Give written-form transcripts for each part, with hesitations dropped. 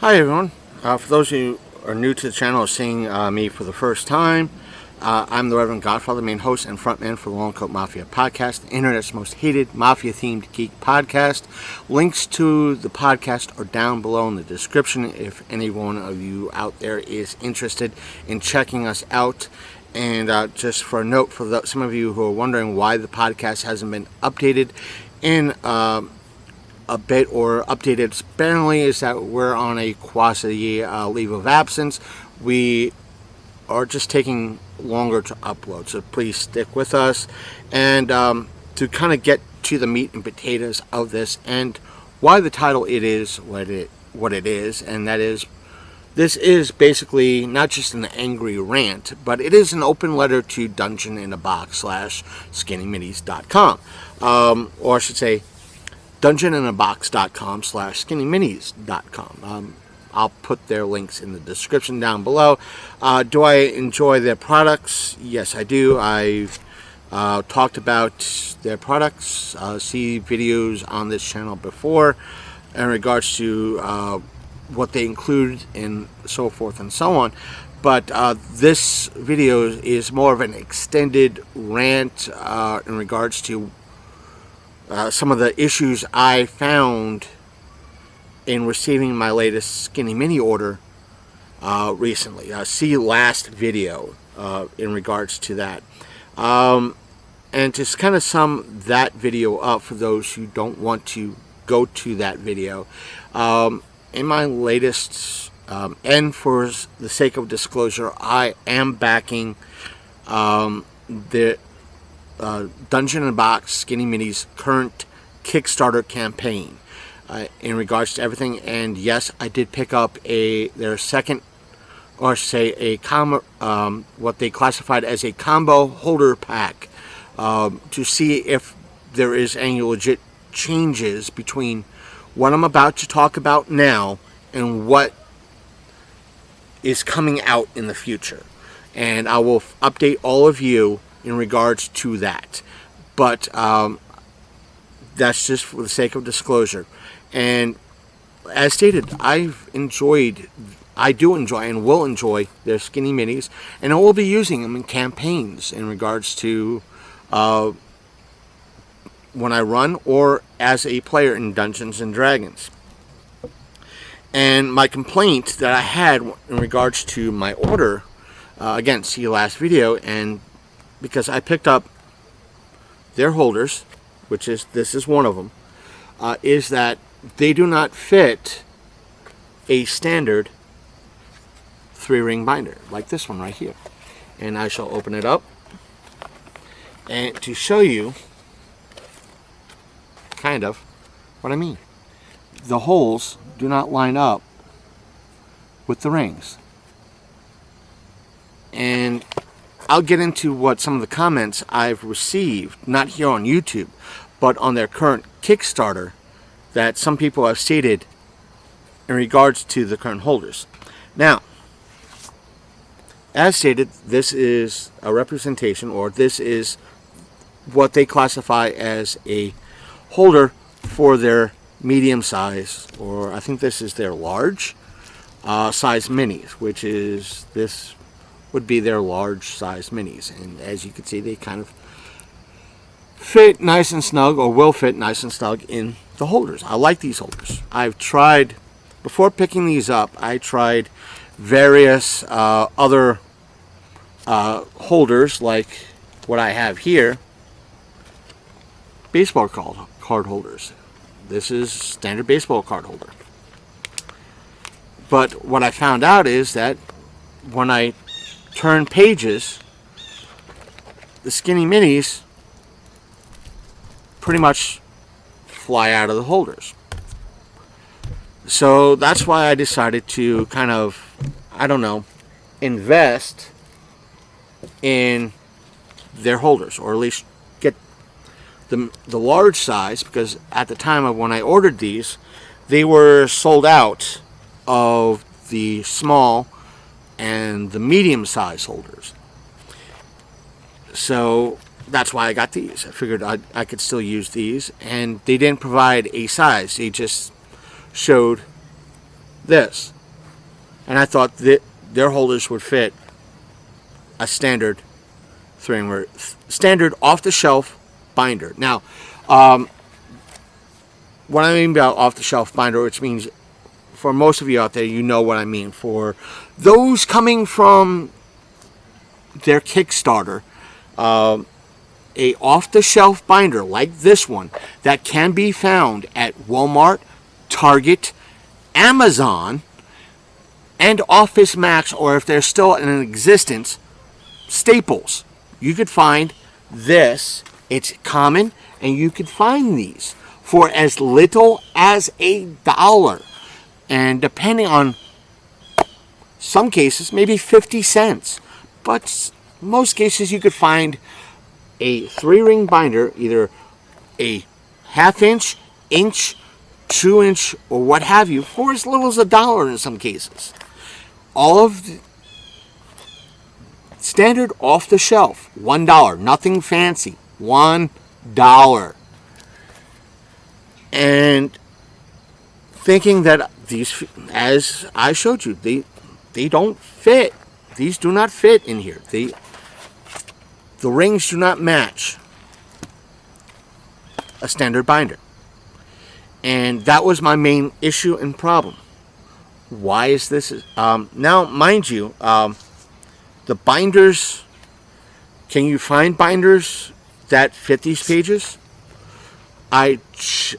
Hi everyone. For those who are new to the channel or seeing me for the first time, I'm the Reverend Godfather, main host and frontman for the Long Coat Mafia podcast, the internet's most hated mafia-themed geek podcast. Links to the podcast are down below in the description if any one of you out there is interested in checking us out. And just for a note, for some of you who are wondering why the podcast hasn't been updated in a bit or updated sparingly, is that we're on a quasi leave of absence. We are just taking longer to upload, so please stick with us. And to kind of get to the meat and potatoes of this and why the title it is what it is, and that is, this is basically not just an angry rant, but it is an open letter to Dungeon in a Box / skinnyminis.com, or I should say dungeoninabox.com / skinnyminis.com. I'll put their links in the description down below. Do I enjoy their products? Yes, I do. I've talked about their products, see videos on this channel before in regards to what they include and so forth and so on. But this video is more of an extended rant in regards to some of the issues I found in receiving my latest Skinny Mini order recently. See last video in regards to that. And to kind of sum that video up for those who don't want to go to that video, in my latest, and for the sake of disclosure, I am backing the Dungeon in a Box Skinny Minis current Kickstarter campaign in regards to everything. And yes, I did pick up their second, or say a what they classified as a combo holder pack, to see if there is any legit changes between what I'm about to talk about now and what is coming out in the future. And I will update all of you in regards to that. But that's just for the sake of disclosure. And as stated, I do enjoy and will enjoy their Skinny Minis, and I will be using them in campaigns in regards to when I run or as a player in Dungeons and Dragons. And my complaint that I had in regards to my order, again, see last video, and because I picked up their holders, which is, this is one of them, is that they do not fit a standard 3-ring binder like this one right here. And I shall open it up and to show you kind of what I mean. The holes do not line up with the rings. And I'll get into what some of the comments I've received, not here on YouTube, but on their current Kickstarter, that some people have stated in regards to the current holders. Now, as stated, this is a representation, or this is what they classify as a holder for their medium size, or I think this is their large size minis, which is, this would be their large size minis. And as you can see, they kind of fit nice and snug, or will fit nice and snug in the holders. I like these holders. I've tried, before picking these up, I tried various other holders, like what I have here, baseball card holders. This is standard baseball card holder. But what I found out is that when I turn pages, the Skinny Minis pretty much fly out of the holders. So that's why I decided to kind of, I don't know, invest in their holders, or at least get the large size, because at the time of when I ordered these, they were sold out of the small and the medium size holders. So that's why I got these. I figured I could still use these, and they didn't provide a size. They just showed this. And I thought that their holders would fit a standard standard off-the-shelf binder. Now, what I mean by off-the-shelf binder, which means for most of you out there, you know what I mean. For those coming from their Kickstarter, a off-the-shelf binder like this one that can be found at Walmart, Target, Amazon, and Office Max, or if they're still in existence, Staples. You could find this. It's common, and you could find these for as little as $1. And depending on some cases, maybe 50 cents. But most cases you could find a 3-ring binder, either a ½ inch, 2-inch, or what have you, for as little as $1 in some cases. All of the standard off the shelf, $1, nothing fancy, $1. And thinking that these, as I showed you, they don't fit. These do not fit in here. The rings do not match a standard binder. And that was my main issue and problem. Why is this? Now, mind you, the binders, can you find binders that fit these pages? I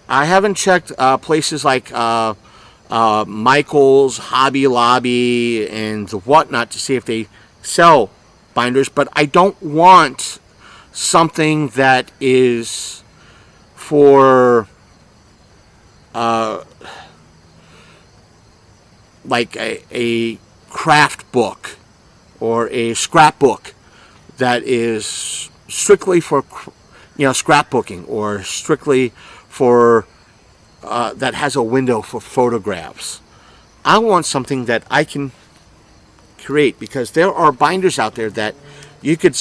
haven't checked places like Michael's, Hobby Lobby, and the whatnot to see if they sell binders, but I don't want something that is for like a craft book or a scrapbook that is strictly for scrapbooking, or strictly for that has a window for photographs. I want something that I can create, because there are binders out there that you could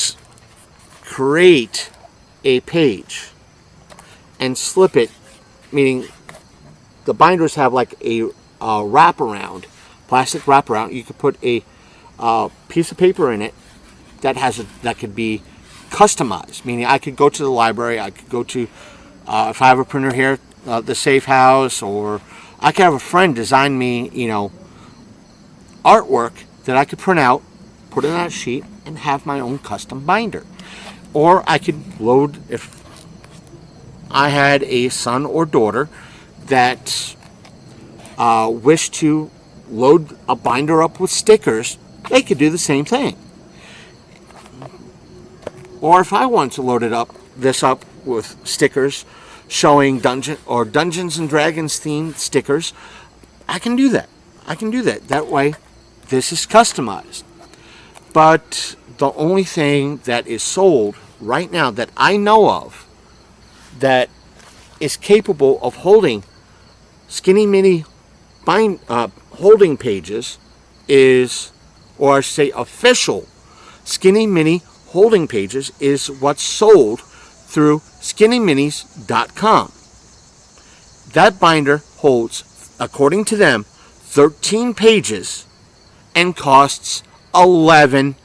create a page and slip it, meaning the binders have like a wraparound, plastic wraparound. You could put a piece of paper in it that could be customized, meaning I could go to the library, I could go to, if I have a printer here, the Safe House, or I could have a friend design me, artwork that I could print out, put it on a sheet, and have my own custom binder. Or I could load, if I had a son or daughter that wished to load a binder up with stickers, they could do the same thing. Or if I wanted to load this up with stickers showing Dungeons and Dragons themed stickers, I can do that. That way, this is customized. But the only thing that is sold right now that I know of that is capable of holding skinny mini holding pages is, or I should say official skinny mini holding pages, is what's sold through skinnyminis.com. That binder holds, according to them, 13 pages and costs $11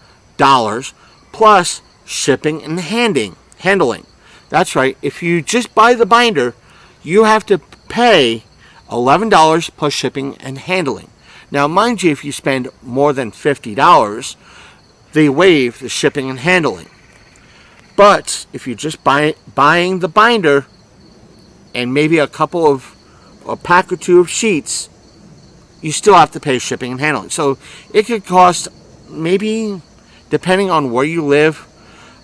plus shipping and handling. That's right. If you just buy the binder, you have to pay $11 plus shipping and handling. Now, mind you, if you spend more than $50, they waive the shipping and handling. But if you're just buying the binder and maybe a pack or two of sheets, you still have to pay shipping and handling. So it could cost, maybe, depending on where you live,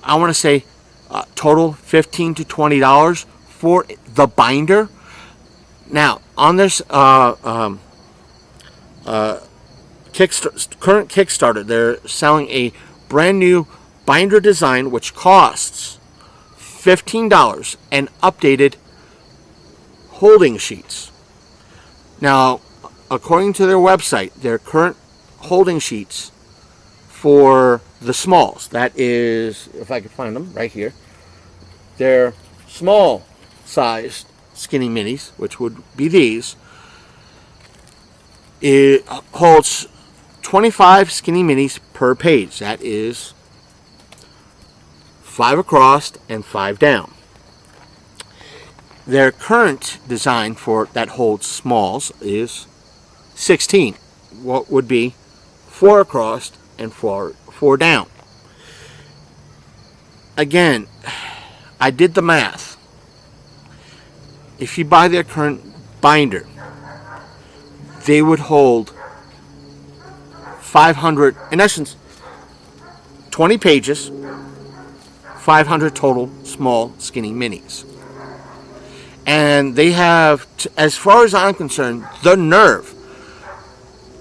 I want to say total $15 to $20 for the binder. Now, on this current Kickstarter, they're selling a brand new binder design which costs $15 and updated holding sheets. Now, according to their website, their current holding sheets for the smalls, that is, if I could find them right here, they're small sized skinny minis, which would be these, It holds 25 skinny minis per page. That is 5 across and 5 down. Their current design for that holds smalls is 16. What would be 4 across and 4 down. Again, I did the math. If you buy their current binder, they would hold 500, in essence, 20 pages, 500 total small, skinny minis. And they have, as far as I'm concerned, the nerve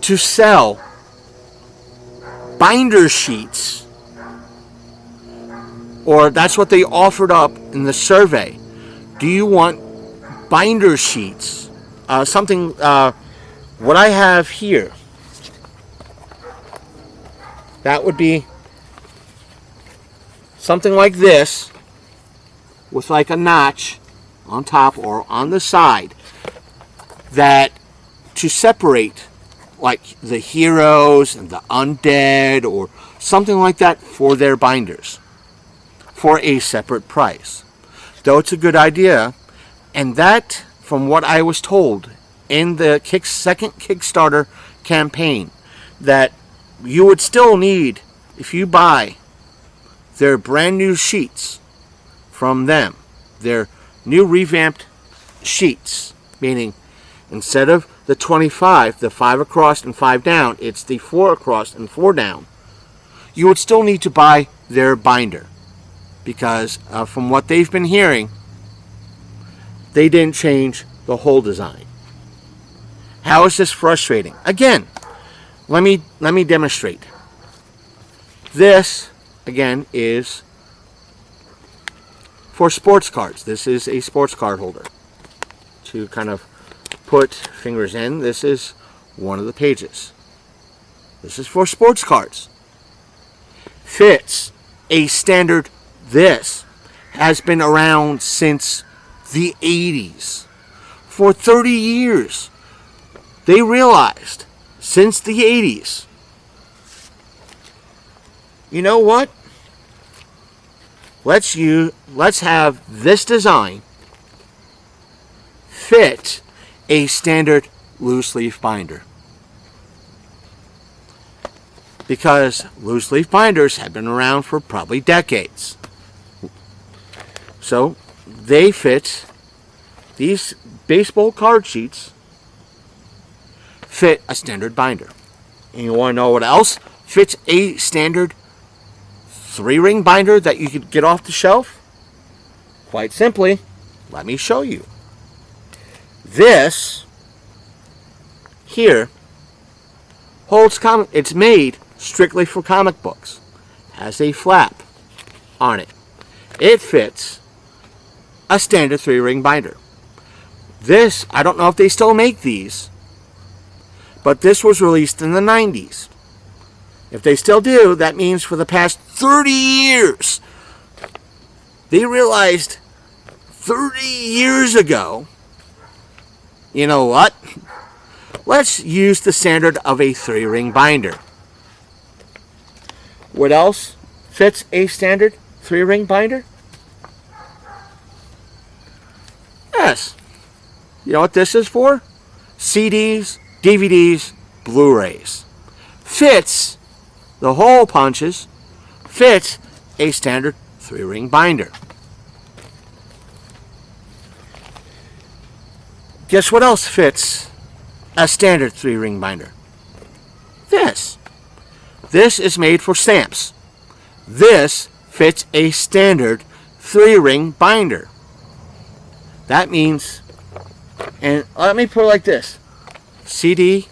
to sell binder sheets, or that's what they offered up in the survey. Do you want binder sheets? What I have here, that would be something like this, with like a notch on top or on the side, that to separate like the heroes and the undead or something like that for their binders for a separate price. Though it's a good idea, and that, from what I was told in the second Kickstarter campaign, that you would still need, if you buy their brand new sheets from them, their new revamped sheets, meaning instead of the 25, the 5 across and 5 down, it's the 4 across and 4 down, you would still need to buy their binder. Because from what they've been hearing, they didn't change the whole design. How is this frustrating? Again, let me demonstrate. This, again, is for sports cards. This is a sports card holder. To kind of put fingers in, this is one of the pages. This is for sports cards. Fits a standard. This has been around since the 80s. For 30 years. They realized, since the 80s, you know what? Let's have this design fit a standard loose leaf binder. Because loose leaf binders have been around for probably decades. So they fit, these baseball card sheets fit a standard binder. And you want to know what else fits a standard 3-ring binder that you could get off the shelf? Quite simply, let me show you. This here holds it's made strictly for comic books. Has a flap on it. It fits a standard 3-ring binder. This, I don't know if they still make these, but this was released in the 90s. If they still do, that means for the past 30 years, they realized 30 years ago, you know what? Let's use the standard of a 3-ring binder. What else fits a standard 3-ring binder? Yes. You know what this is for? CDs, DVDs, Blu-rays. Fits the hole punches, fits a standard 3-ring binder. Guess what else fits a standard 3-ring binder? This. This is made for stamps. This fits a standard 3-ring binder. That means, and let me put it like this, CD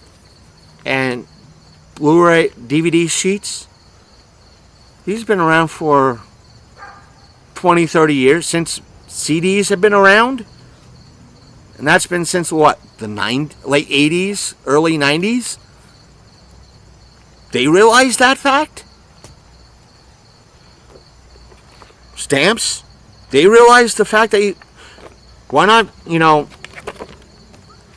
and Blu-ray DVD sheets, these have been around for 20, 30 years, since CDs have been around. And that's been since what? The late 80s, early 90s? They realized that fact? Stamps? They realized the fact that why not,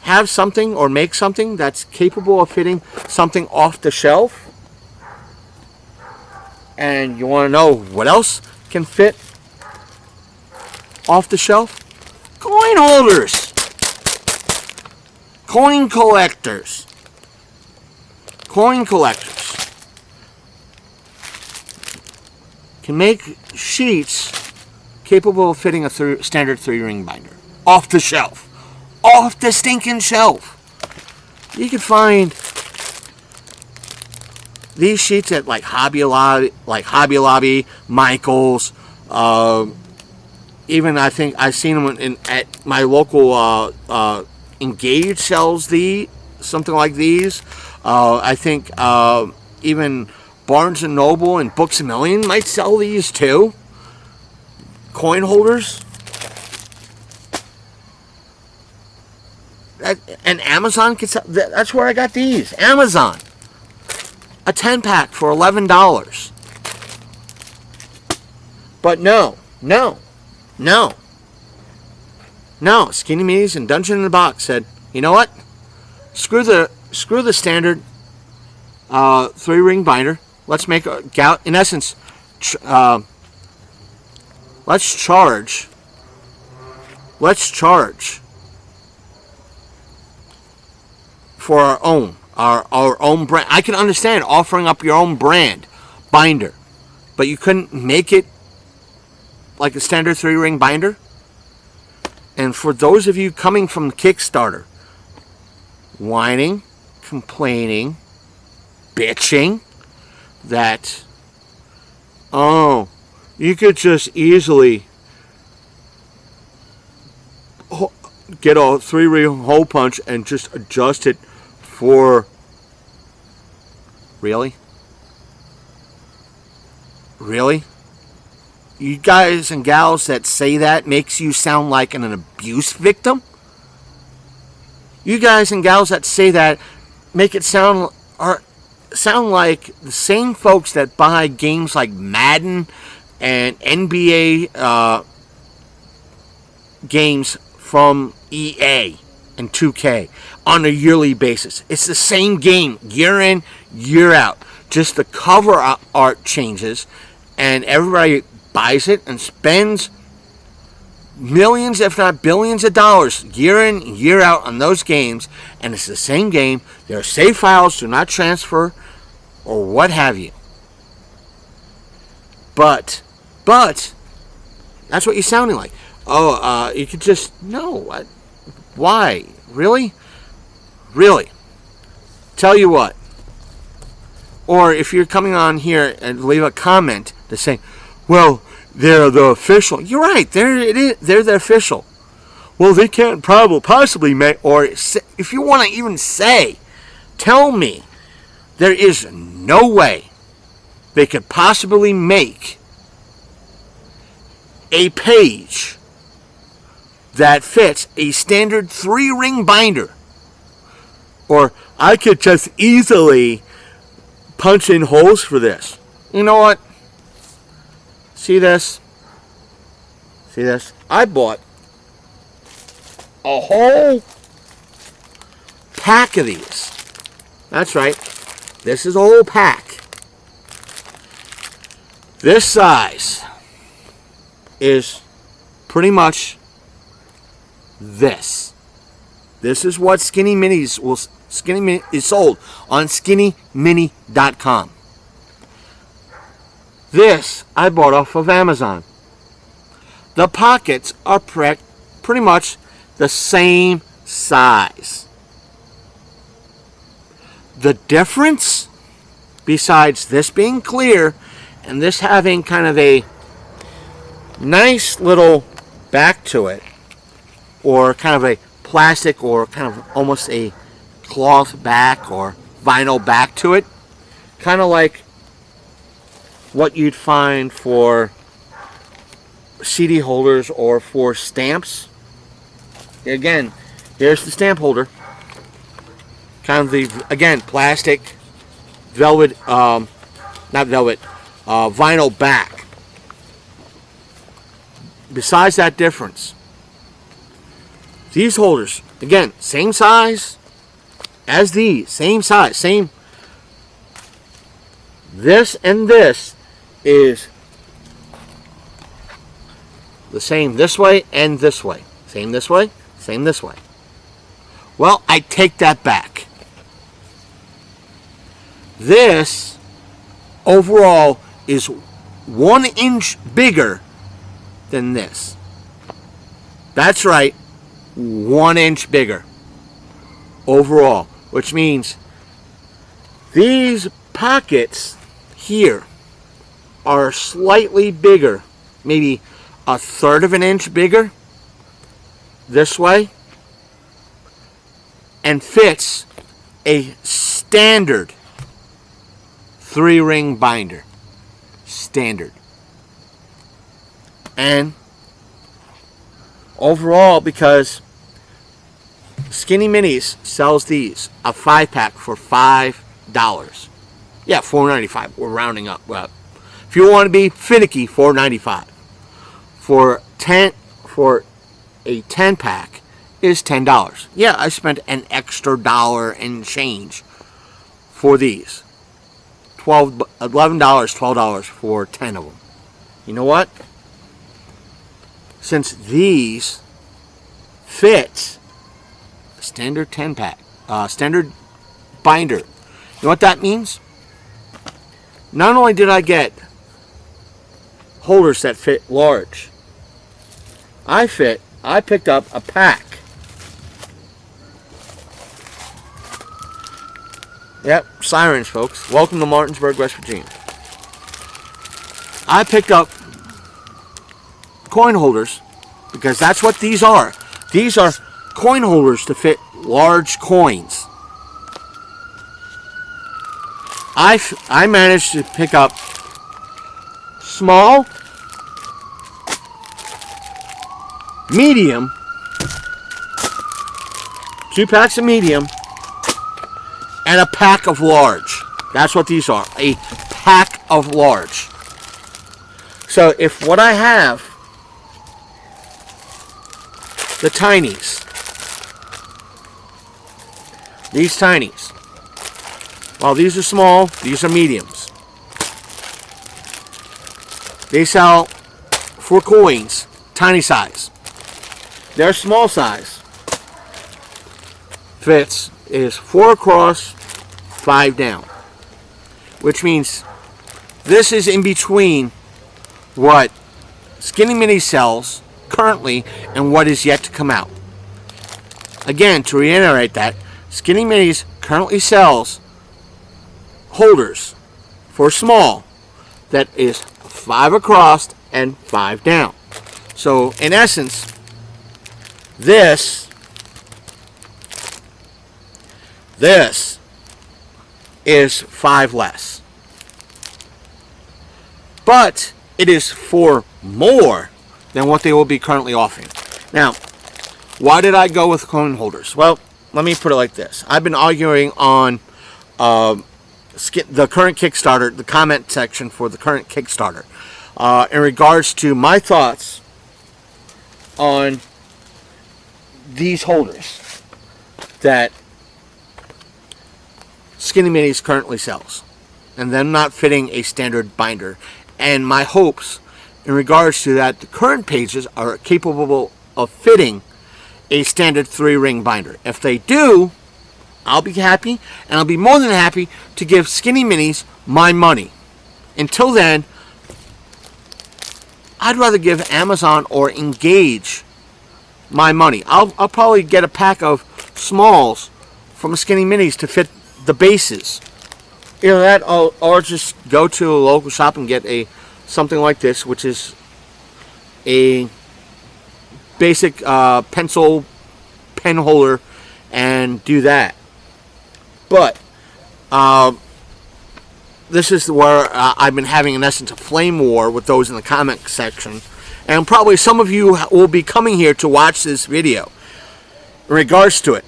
have something or make something that's capable of fitting something off the shelf, and you want to know what else can fit off the shelf? Coin holders. Coin collectors. Coin collectors can make sheets capable of fitting a standard 3-ring binder off the shelf. Off the stinking shelf. You can find these sheets at like Hobby Lobby, Michael's. Even I think I've seen them at my local Engage sells something like these. I think even Barnes and Noble and Books A Million might sell these too. Coin holders. And Amazon can sell. That's where I got these. Amazon. A 10-pack for $11. But no. Skinny Minis and Dungeon in the Box said, you know what? Screw the standard 3-ring binder. Let's make a gout. In essence, let's charge for our own brand. I can understand offering up your own brand binder, but you couldn't make it like a standard 3-ring binder. And for those of you coming from Kickstarter, whining, complaining, bitching that, oh, you could just easily get a 3-ring hole punch and just adjust it for... Really? You guys and gals that say that makes you sound like an abuse victim? You guys and gals that say that make it sound like the same folks that buy games like Madden and NBA games from EA and 2K on a yearly basis. It's the same game year in, year out. Just the cover art changes, and everybody buys it and spends millions, if not billions of dollars year in, year out on those games, and it's the same game. Their save files do not transfer or what have you. But that's what you're sounding like. Oh, you could just... No. Why? Really? Tell you what. Or if you're coming on here and leave a comment that's saying, well, they're the official. You're right. They're the official. Well, they can't possibly make... Or if you want to even say, tell me, there is no way they could possibly make a page that fits a standard 3-ring binder. Or I could just easily punch in holes for this. You know what? See this? I bought a whole pack of these. That's right. This is a whole pack. This size is pretty much this. This is what Skinny Mini is sold on skinnymini.com. This I bought off of Amazon. The pockets are pretty much the same size. The difference, besides this being clear and this having kind of a nice little back to it, or kind of a plastic or kind of almost a cloth back or vinyl back to it, kind of like what you'd find for CD holders or for stamps. Again, here's the stamp holder. Kind of the, again, plastic, velvet, not velvet, vinyl back. Besides that difference, these holders Again, same size as these. Same size. Same. This and this is the same this way and this way. Same this way, same this way. Well, I take that back. This overall is 1 inch bigger than this. That's right, 1 inch bigger overall, which means these pockets here are slightly bigger, maybe 1/3 of an inch bigger this way, and fits a standard 3-ring binder. Standard. And overall, because Skinny Minis sells these, a 5-pack for $5. Yeah, $4.95. We're rounding up. Well, if you want to be finicky, $4.95. For a 10-pack is $10. Yeah, I spent an extra $1 and change for these. $11, $12 for 10 of them. You know what? Since these fit a standard 10-pack, standard binder, you know what that means? Not only did I get holders that fit large, I picked up a pack. Yep, sirens, folks. Welcome to Martinsburg, West Virginia. I picked up coin holders because that's what these are. These are coin holders to fit large coins. I managed to pick up small, medium, 2 packs of medium, and a pack of large. That's what these are. A pack of large. So if what I have, the tinies, these tinies, well, these are small, these are mediums. They sell for coins, tiny size. Their small size fits is 4 across, 5 down. Which means this is in between what Skinny Mini sells currently and what is yet to come out. Again, to reiterate that, Skinny Minis currently sells holders for small that is 5 across and 5 down. So in essence, this is 5 less. But it is for more than what they will be currently offering. Now, why did I go with coin holders? Well, let me put it like this. I've been arguing on the current Kickstarter, the comment section for the current Kickstarter, in regards to my thoughts on these holders that Skinny Minis currently sells, and them not fitting a standard binder, and my hopes in regards to that the current pages are capable of fitting a standard 3-ring binder. If they do, I'll be happy, and I'll be more than happy to give Skinny Minis my money. Until then, I'd rather give Amazon or Engage my money. I'll probably get a pack of smalls from Skinny Minis to fit the bases. You know that, or just go to a local shop and get something like this, which is a basic pencil pen holder, and do that. But this is where I've been having, in essence, a flame war with those in the comment section, and probably some of you will be coming here to watch this video in regards to it.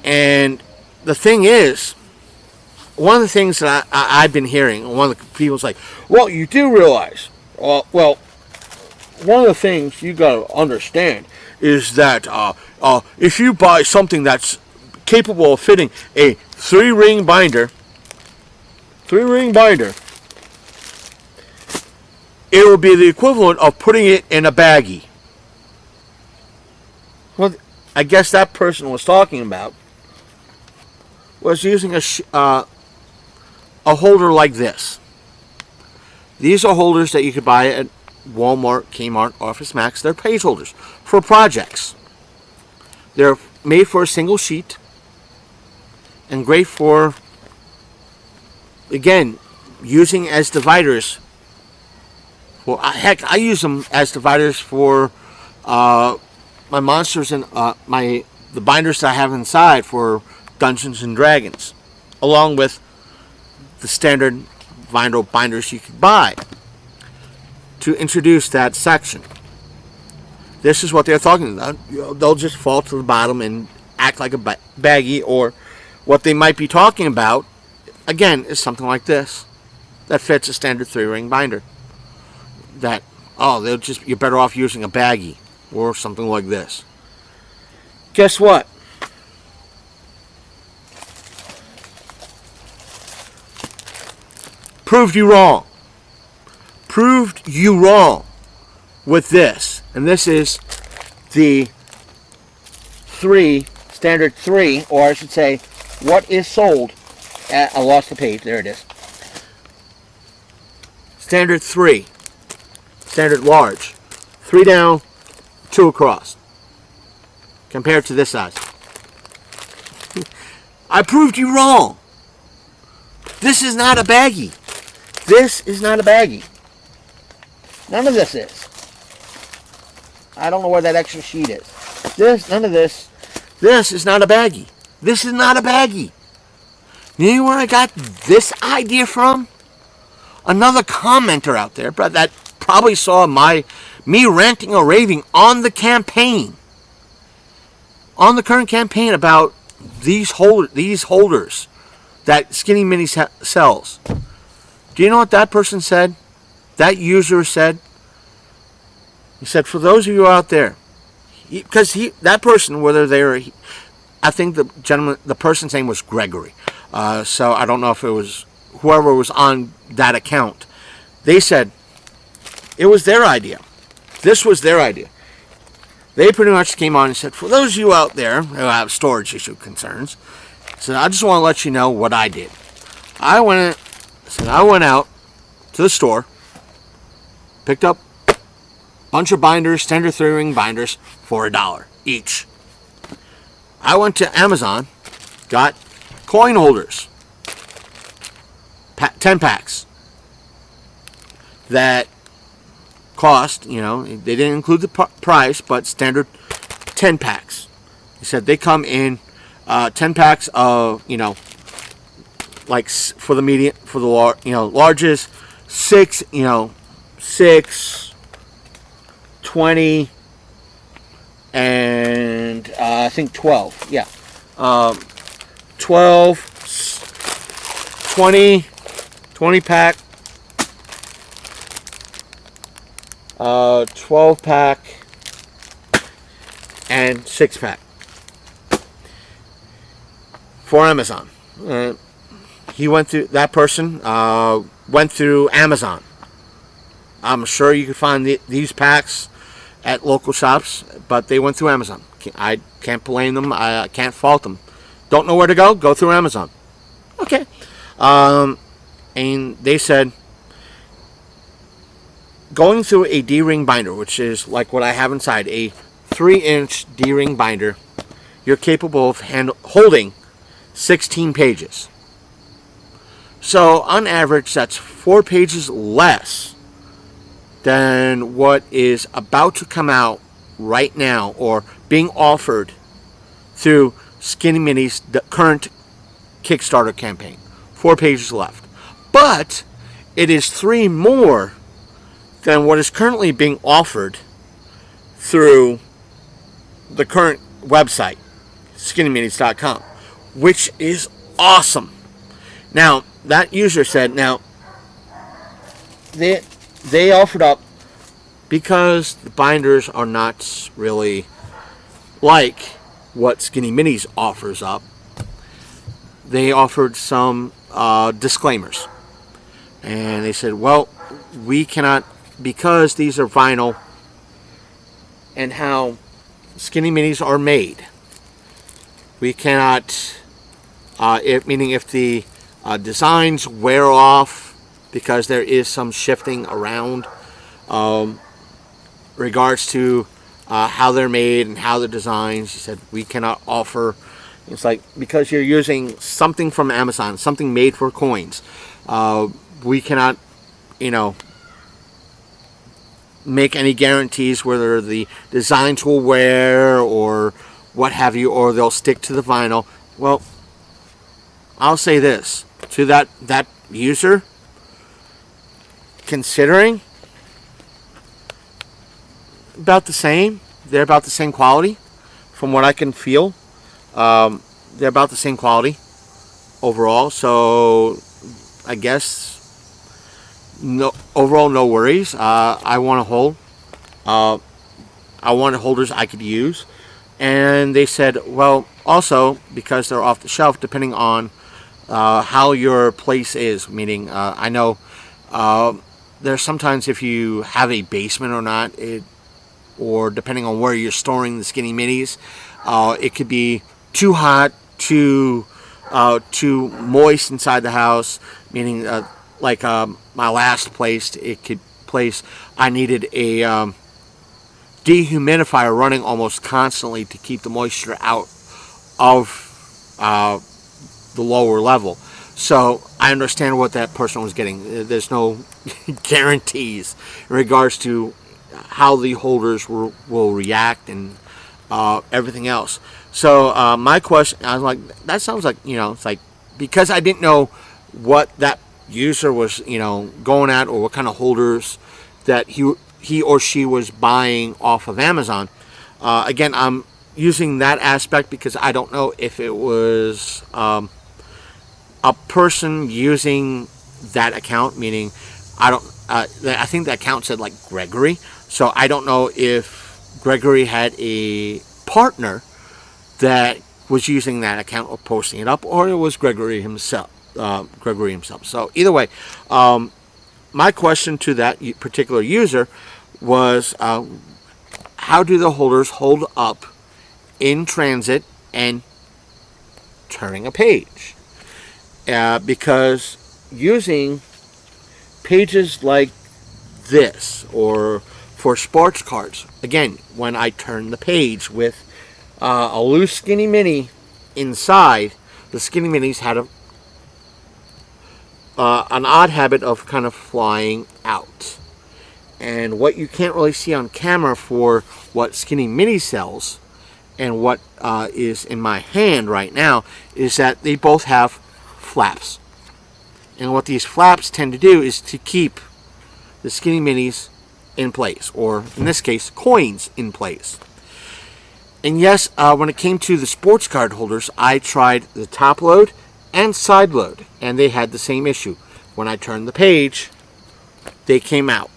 And the thing is, one of the things that I've been hearing, one of the people's like, well, you do realize, well, one of the things you got to understand is that if you buy something that's capable of fitting a three-ring binder, it will be the equivalent of putting it in a baggie. Well, I guess that person was talking about was using a holder like this. These are holders that you could buy at Walmart, Kmart, Office Max. They're page holders for projects. They're made for a single sheet and great for, again, using as dividers. Well, heck, I use them as dividers for my monsters and the binders that I have inside for Dungeons and Dragons, along with the standard vinyl binders you could buy to introduce that section. This is what they're talking about. They'll just fall to the bottom and act like a baggie, or what they might be talking about, again, is something like this that fits a standard 3-ring binder. That, you're better off using a baggie or something like this. Guess what? Proved you wrong. Proved you wrong with this. And this is the standard 3, or I should say, what is sold at, I lost the page, there it is. Standard 3. Standard large. 3 down, 2 across. Compared to this size. I proved you wrong. This is not a baggie. This is not a baggie. None of this is. I don't know where that extra sheet is. None of this. This is not a baggie. This is not a baggie. You know where I got this idea from? Another commenter out there, but that probably saw me ranting or raving on the campaign, on the current campaign about these holders that Skinny Mini sells. Do you know what that person said? That user said? He said, for those of you out there, because that person, whether they're, I think the person's name was Gregory. So I don't know if it was whoever was on that account. They said it was their idea. This was their idea. They pretty much came on and said, for those of you out there who have storage issue concerns, so I just want to let you know what I did. I went out to the store, picked up a bunch of binders, standard 3-ring binders for $1 each. I went to Amazon, got coin holders, 10 packs, that cost, they didn't include the price, but standard 10 packs. He said they come in 10 packs of, like for the medium, for the largest, 6, 20, and I think 12. Yeah. 12, 20 pack, 12 pack, and 6 pack for Amazon. That person went through Amazon. I'm sure you could find these packs at local shops, but they went through Amazon. I can't blame them. I can't fault them. Don't know where to go? Go through Amazon. Okay. And they said, going through a D-ring binder, which is like what I have inside, a 3-inch D-ring binder, you're capable of holding 16 pages. So, on average, that's 4 pages less than what is about to come out right now, or being offered through Skinny Mini's current Kickstarter campaign. 4 pages left. But it is 3 more than what is currently being offered through the current website, skinnyminis.com, which is awesome. Now, that user said, they offered up because the binders are not really like what Skinny Minis offers up, they offered some disclaimers. And they said, well, we cannot, because these are vinyl and how Skinny Minis are made, we cannot, meaning if the designs wear off, because there is some shifting around regards to how they're made and how they're designed. She said, we cannot offer, it's like, because you're using something from Amazon, something made for coins, we cannot, make any guarantees whether the designs will wear or what have you, or they'll stick to the vinyl. Well, I'll say this to that user, considering about the same, they're about the same quality from what I can feel. They're about the same quality overall, so I guess no, overall no worries. I want to hold. I wanted holders I could use, and they said, well, also because they're off the shelf, depending on how your place is. Meaning, I know there's sometimes if you have a basement or not, or depending on where you're storing the Skinny Minis, it could be too hot, too moist inside the house. Meaning, like my last place, I needed a dehumidifier running almost constantly to keep the moisture out of the lower level. So I understand what that person was getting. There's no guarantees in regards to how the holders will react and everything else. So my question, I was like, that sounds like, it's like, because I didn't know what that user was, going at, or what kind of holders that he or she was buying off of Amazon. Again, I'm using that aspect because I don't know if it was a person using that account, meaning I think the account said like Gregory, so I don't know if Gregory had a partner that was using that account or posting it up, or it was Gregory himself. So either way, my question to that particular user was, how do the holders hold up in transit and turning a page? Because using pages like this, or for sports cards, again, when I turn the page with a loose Skinny Mini inside, the Skinny Minis had an odd habit of kind of flying out. And what you can't really see on camera for what Skinny Mini sells and what is in my hand right now is that they both have flaps. And what these flaps tend to do is to keep the Skinny Minis in place, or in this case, coins in place. And yes, when it came to the sports card holders, I tried the top load and side load, and they had the same issue. When I turned the page, they came out.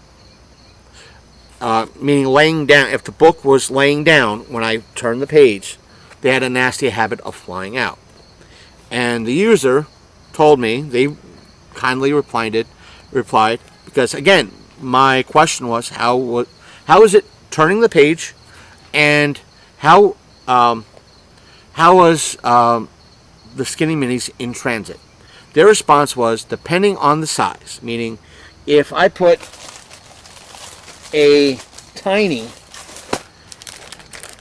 Meaning laying down. If the book was laying down when I turned the page, they had a nasty habit of flying out. And the user told me, they kindly replied, because again, my question was, how is it turning the page, and how was the Skinny Minis in transit? Their response was, depending on the size, meaning if I put a tiny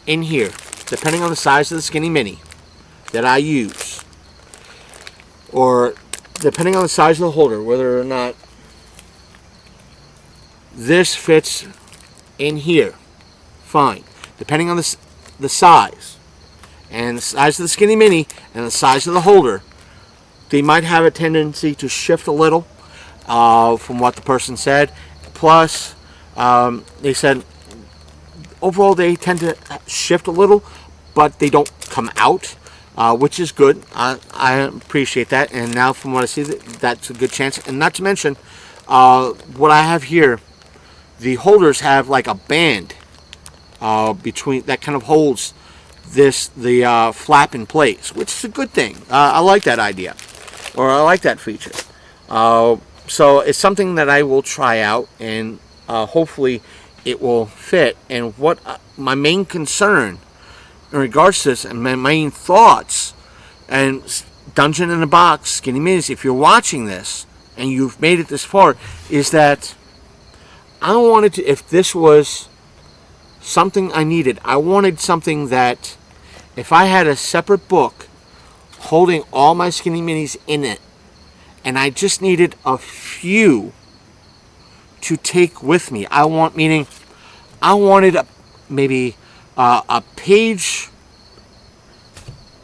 in here, depending on the size of the Skinny Mini that I use, or depending on the size of the holder, whether or not this fits in here, fine. Depending on the size, and the size of the Skinny Mini and the size of the holder, they might have a tendency to shift a little, from what the person said. Plus, they said overall they tend to shift a little, but they don't come out, which is good. I appreciate that. And now from what I see, that's a good chance. And not to mention, what I have here the holders have like a band between that kind of holds the flap in place, which is a good thing. I like that idea, or I like that feature. So it's something that I will try out, and hopefully it will fit. And what my main concern in regards to this, and my main thoughts, and Dungeon in a Box, Skinny Minis, if you're watching this and you've made it this far, is that I wanted to, if this was something I needed, I wanted something that if I had a separate book holding all my Skinny Minis in it, and I just needed a few to take with me. I wanted maybe a page.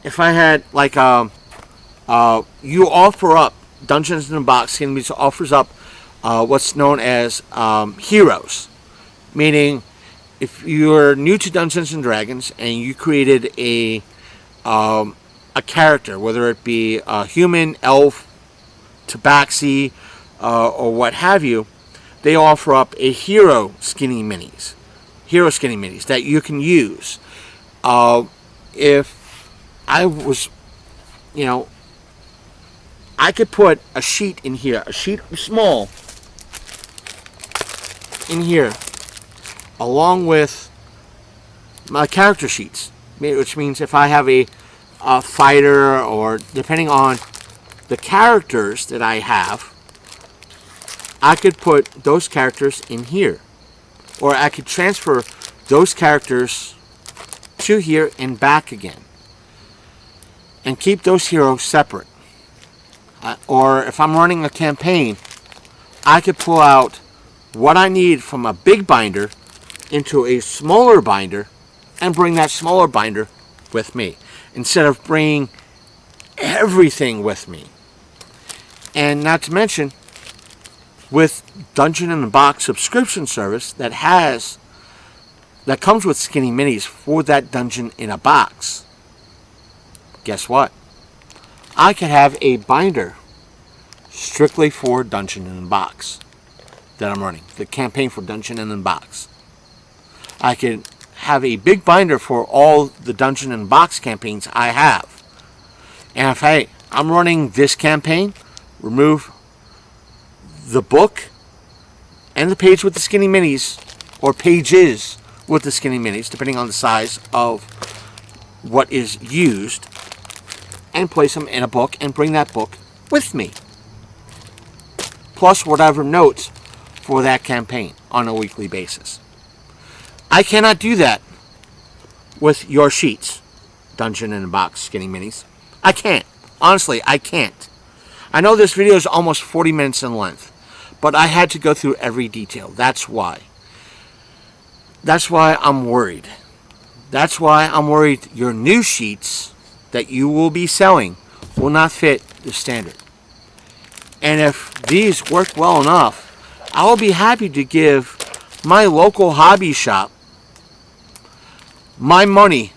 If I had like you offer up Dungeons in a Box, Skinny Minis offers up what's known as heroes, meaning if you're new to Dungeons and Dragons and you created a character, whether it be a human, elf, tabaxi, or what have you, they offer up a hero Skinny Minis that you can use. If I was, I could put a sheet in here, a sheet small in here, along with my character sheets, which means if I have a fighter, or depending on the characters that I have, I could put those characters in here, or I could transfer those characters to here and back again, and keep those heroes separate. Or if I'm running a campaign, I could pull out what I need from a big binder into a smaller binder and bring that smaller binder with me, instead of bringing everything with me. And not to mention, with Dungeon in a Box subscription service that comes with Skinny Minis for that Dungeon in a Box, guess what? I could have a binder strictly for Dungeon in a Box that I'm running, the campaign for Dungeon in a Box. I could have a big binder for all the Dungeon in a Box campaigns I have. And if I'm running this campaign, remove the book and the page with the Skinny Minis, or pages with the Skinny Minis, depending on the size of what is used, and place them in a book and bring that book with me, plus whatever notes for that campaign on a weekly basis. I cannot do that with your sheets, Dungeon in a Box Skinny Minis. I can't. Honestly, I can't. I know this video is almost 40 minutes in length, but I had to go through every detail. That's why. That's why I'm worried. That's why I'm worried your new sheets that you will be selling will not fit the standard. And if these work well enough, I will be happy to give my local hobby shop my money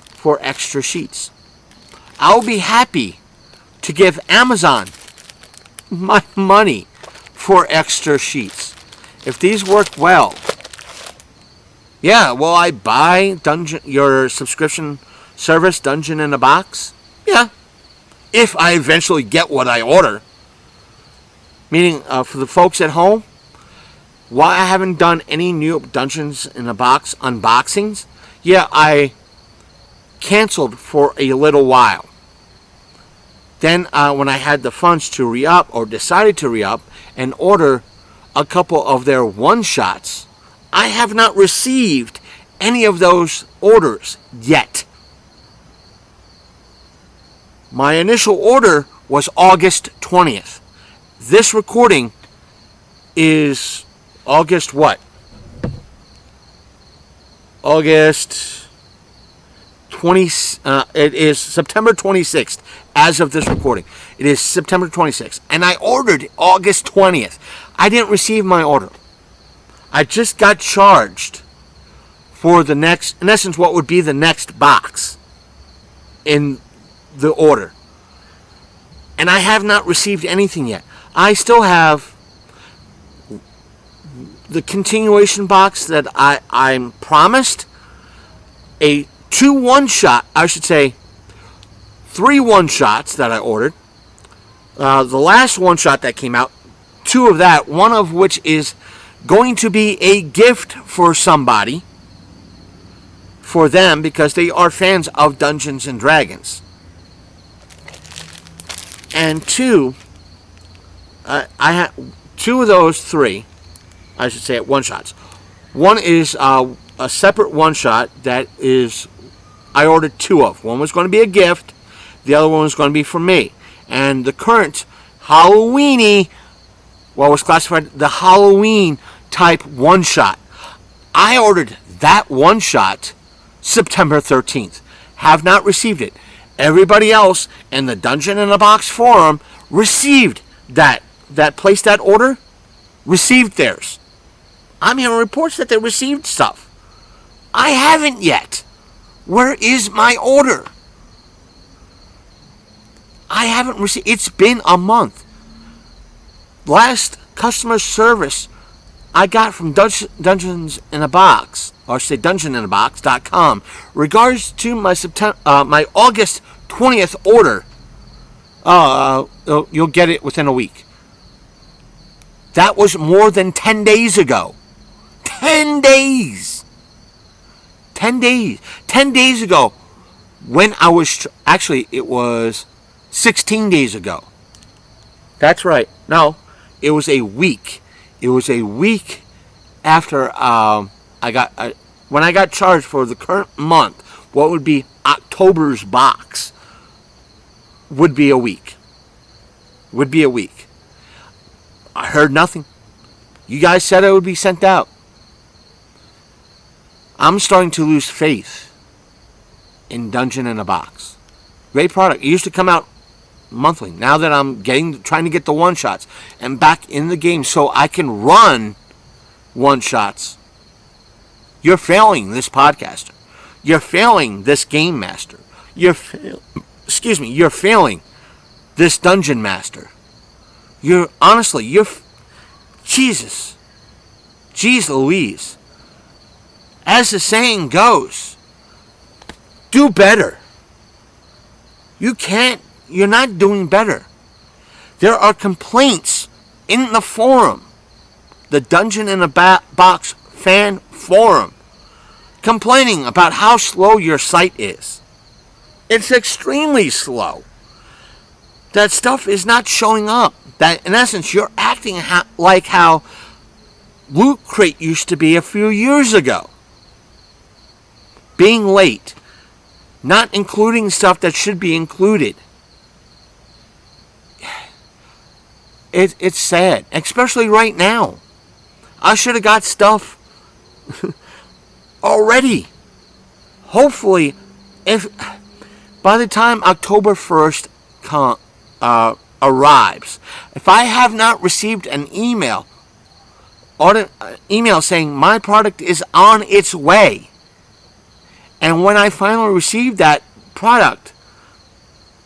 for extra sheets. I will be happy to give Amazon my money for extra sheets. If these work well, yeah, will I buy your subscription service, Dungeon in a Box? Yeah, if I eventually get what I order. Meaning, for the folks at home, why I haven't done any new Dungeons in a Box unboxings? Yeah, I canceled for a little while. Then when I had the funds to re-up, or decided to re-up, and order a couple of their one-shots, I have not received any of those orders yet. My initial order was August 20th. This recording is August what? August 20. It is September 26th as of this recording. It is September 26th, and I ordered August 20th. I didn't receive my order. I just got charged for the next, in essence, what would be the next box in the order. And I have not received anything yet. I still have the continuation box that I'm promised, a 2 one-shot, I should say 3 one-shots that I ordered. The last one-shot that came out, 2 of that, one of which is going to be a gift for somebody, for them, because they are fans of Dungeons and Dragons. And 2, I had 2 of those 3, I should say, one-shots. One is a separate one-shot that is, I ordered 2 of. One was going to be a gift. The other one was going to be for me. And the current Halloweeny, well, was classified the Halloween type one-shot. I ordered that one-shot September 13th. Have not received it. Everybody else in the Dungeon in a Box forum received that placed that order, received theirs. I'm hearing reports that they received stuff. I haven't yet. Where is my order? I haven't received. It's been a month. Last customer service I got from Dungeons in a Box, or I should say dungeoninabox.com, regards to my my August 20th order. You'll get it within a week. That was more than 10 days ago. 10 days. 10 days. 10 days ago, when I was actually, it was 16 days ago. That's right. No, it was a week. It was a week after when I got charged for the current month. What would be October's box would be a week. Would be a week. I heard nothing. You guys said it would be sent out. I'm starting to lose faith in Dungeon in a Box. Great product. It used to come out monthly. Now that I'm trying to get the one-shots and back in the game so I can run one-shots, you're failing this podcaster. You're failing this game master. You're failing this dungeon master. Jesus. Jeez Louise. As the saying goes, do better. You're not doing better. There are complaints in the forum, the Dungeon in a Box fan forum, complaining about how slow your site is. It's extremely slow. That stuff is not showing up. That, in essence, you're acting like how Loot Crate used to be a few years ago. Being late. Not including stuff that should be included. It's sad. Especially right now. I should have got stuff already. Hopefully, if by the time October 1st arrives, if I have not received an email saying my product is on its way, and when I finally receive that product,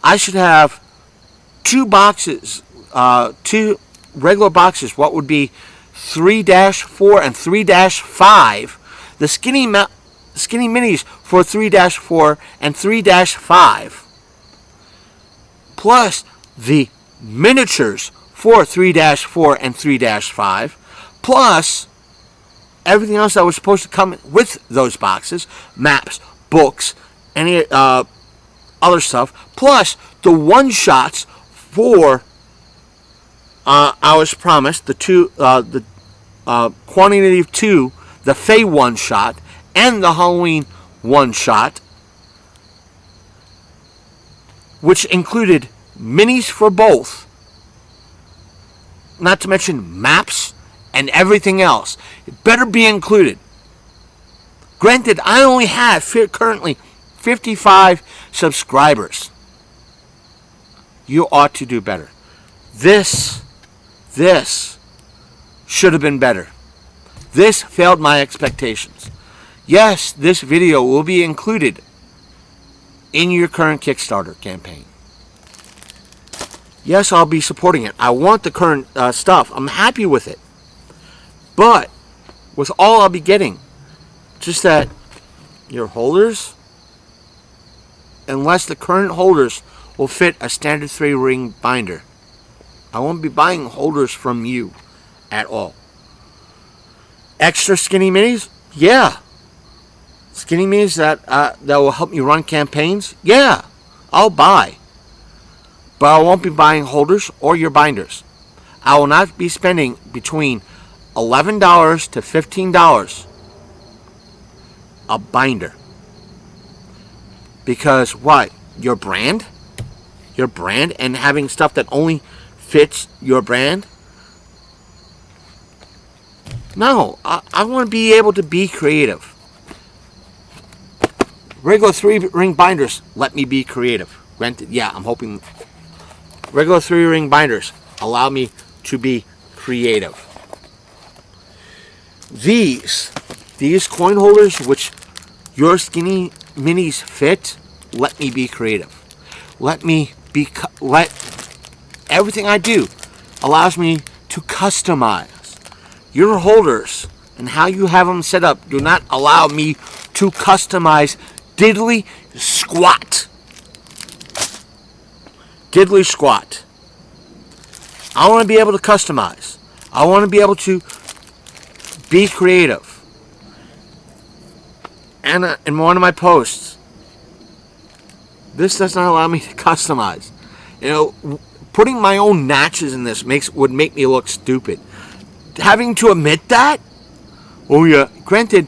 I should have 2 boxes, 2 regular boxes, what would be 3-4 and 3-5, the skinny minis for 3-4 and 3-5, plus the miniatures for 3-4 and 3-5, plus everything else that was supposed to come with those boxes, maps, books, any other stuff, plus the one-shots for I was promised the quantity of 2, the Fae one-shot and the Halloween one-shot, which included minis for both, not to mention maps and everything else. It better be included. Granted, I only have currently 55 subscribers. You ought to do better. This should have been better. This failed my expectations. Yes, this video will be included in your current Kickstarter campaign. Yes, I'll be supporting it. I want the current stuff. I'm happy with it. But with all I'll be getting. Just that your holders, unless the current holders will fit a standard 3-ring binder, I won't be buying holders from you at all. Extra skinny minis? Yeah. Skinny minis that will help me run campaigns? Yeah, I'll buy. But I won't be buying holders or your binders. I will not be spending between $11 to $15 a binder. Because what? Your brand? Your brand and having stuff that only fits your brand? No, I want to be able to be creative. Regular 3-ring binders let me be creative. Granted, yeah, I'm hoping regular 3-ring binders allow me to be creative. These coin holders, which your skinny minis fit, let me be creative. Let everything I do allows me to customize. Your holders and how you have them set up do not allow me to customize diddly squat. Diddly squat. I want to be able to customize. I want to be able to be creative. And in one of my posts, this does not allow me to customize. Putting my own natches in this would make me look stupid. Having to admit that? Oh yeah. Granted,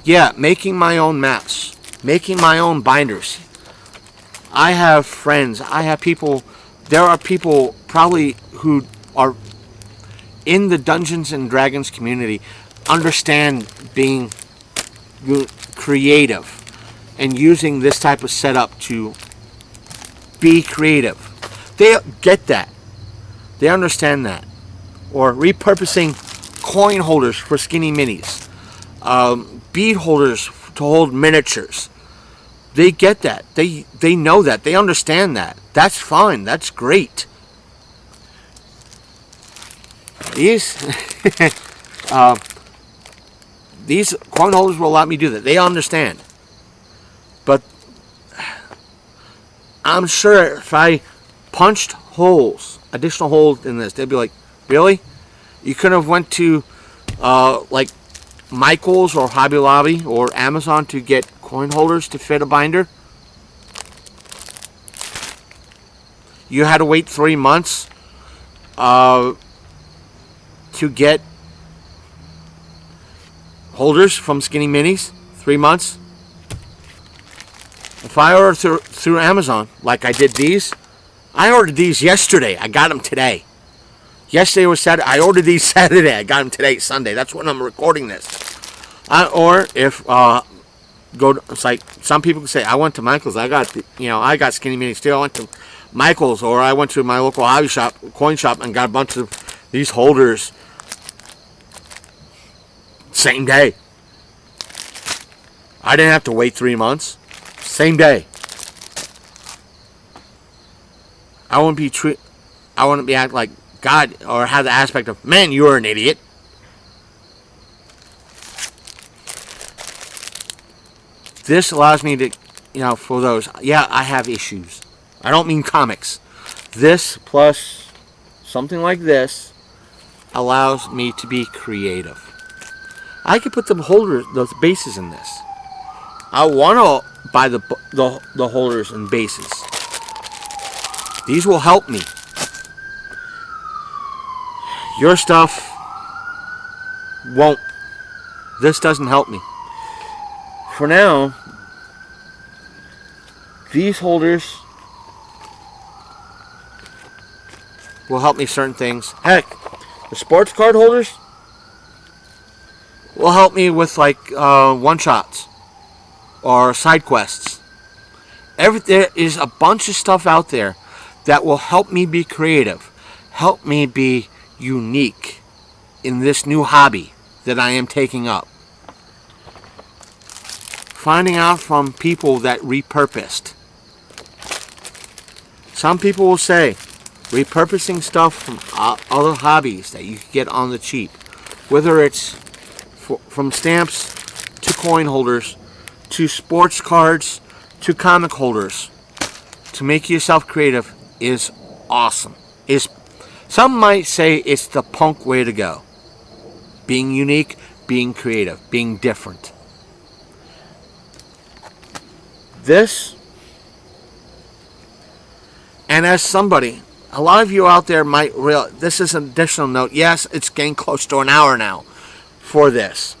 yeah, making my own maps. Making my own binders. I have friends. I have people. There are people probably who are in the Dungeons and Dragons community understand being creative and using this type of setup to be creative. They get that. They understand that. Or repurposing coin holders for skinny minis. Bead holders to hold miniatures. They get that. They know that. They understand that. That's fine. That's great. These coin holders will allow me to do that. They understand. But I'm sure if I punched holes, additional holes in this, they'd be like, really? You could have went to like Michael's or Hobby Lobby or Amazon to get coin holders to fit a binder? You had to wait 3 months to get holders from Skinny Minis? 3 months? If I order through Amazon, like I did these, I ordered these yesterday. I got them today. Yesterday was Saturday. I ordered these Saturday. I got them today, Sunday. That's when I'm recording this. Or if it's like some people can say, I went to Michael's. I got Skinny Minis too. I went to Michael's, or I went to my local hobby shop, coin shop, and got a bunch of these holders same day. I didn't have to wait 3 months. Same day. I wouldn't be act like God or have the aspect of, man, you're an idiot. This allows me to, for those, yeah, I have issues. I don't mean comics. This plus something like this allows me to be creative. I could put those bases in this. I want to buy the holders and bases. These will help me. Your stuff won't. This doesn't help me. For now, these holders will help me certain things. Heck, the sports card holders will help me with like one-shots or side quests. There is a bunch of stuff out there that will help me be creative, help me be unique in this new hobby that I am taking up. Finding out from people that repurposed. Some people will say repurposing stuff from other hobbies that you can get on the cheap, whether it's from stamps to coin holders to sports cards to comic holders. To make yourself creative is awesome. Some might say it's the punk way to go. Being unique, being creative, being different. This, and as somebody, a lot of you out there might realize, this is an additional note. Yes, it's getting close to an hour now for this.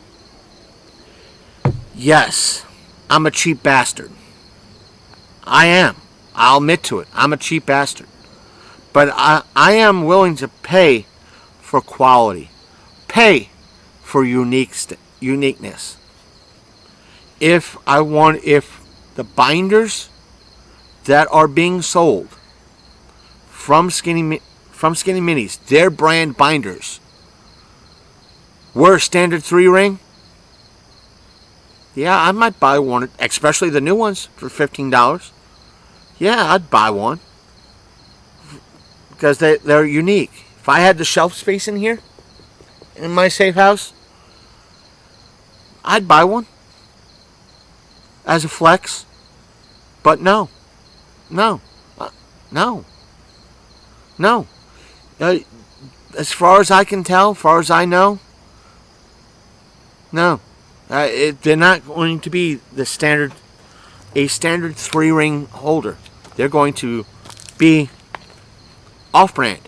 Yes, I'm a cheap bastard. I am. I'll admit to it. I'm a cheap bastard. But I am willing to pay for quality. Pay for uniqueness. If the binders that are being sold from Skinny Minis, their brand binders, were a standard 3-ring, yeah, I might buy one, especially the new ones for $15. Yeah, I'd buy one because they're unique. If I had the shelf space in here, in my safe house, I'd buy one as a flex. But no. As far as I can tell, as far as I know, no. They're not going to be a standard 3-ring holder. They're going to be off-brand.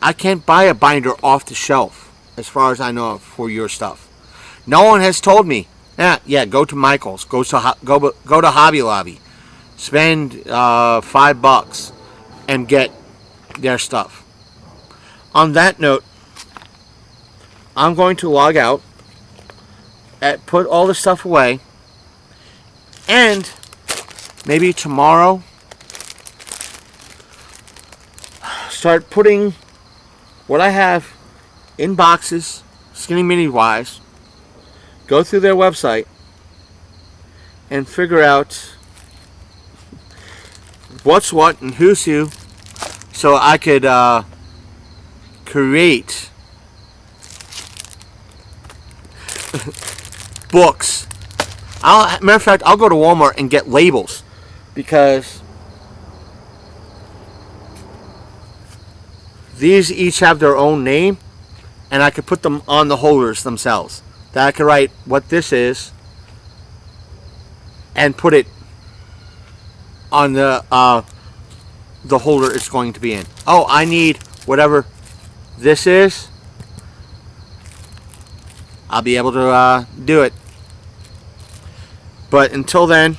I can't buy a binder off the shelf, as far as I know, for your stuff. No one has told me, yeah, go to Michael's, go to Hobby Lobby, spend $5 and get their stuff. On that note, I'm going to log out, put all the stuff away, and maybe tomorrow start putting what I have in boxes, Skinny Mini wise, go through their website and figure out what's what and who's who, so I could create books. Matter of fact, I'll go to Walmart and get labels, because these each have their own name, and I could put them on the holders themselves. That I could write what this is and put it on the holder it's going to be in. Oh, I need whatever this is. I'll be able to do it. But until then,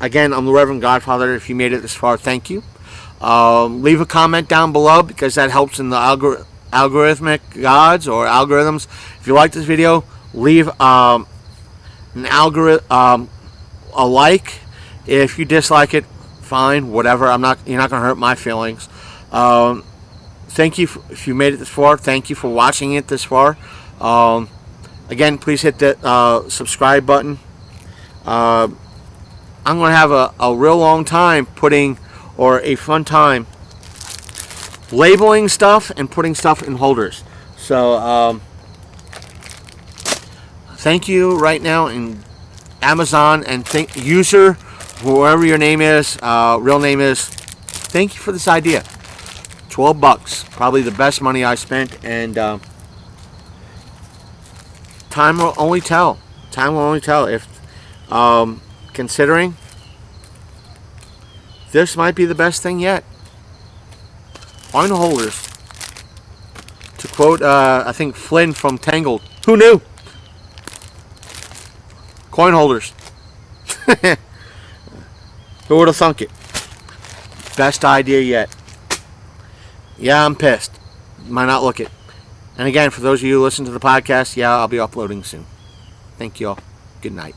again, I'm the Reverend Godfather. If you made it this far, thank you. Leave a comment down below, because that helps in the algorithmic gods or algorithms. If you like this video, leave an algorithm a like. If you dislike it, fine, whatever. You're not going to hurt my feelings. Thank you if you made it this far. Thank you for watching it this far. Again, please hit the subscribe button. I'm going to have a real long time a fun time labeling stuff and putting stuff in holders. So, thank you right now in Amazon, and user, whoever your name is, real name is, thank you for this idea. $12, probably the best money I spent, and time will only tell. Time will only tell. If considering this might be the best thing yet. Coin holders. To quote, I think Flynn from Tangled. Who knew? Coin holders. Who would have thunk it? Best idea yet. Yeah, I'm pissed. Might not look it. And again, for those of you who listen to the podcast, yeah, I'll be uploading soon. Thank you all. Good night.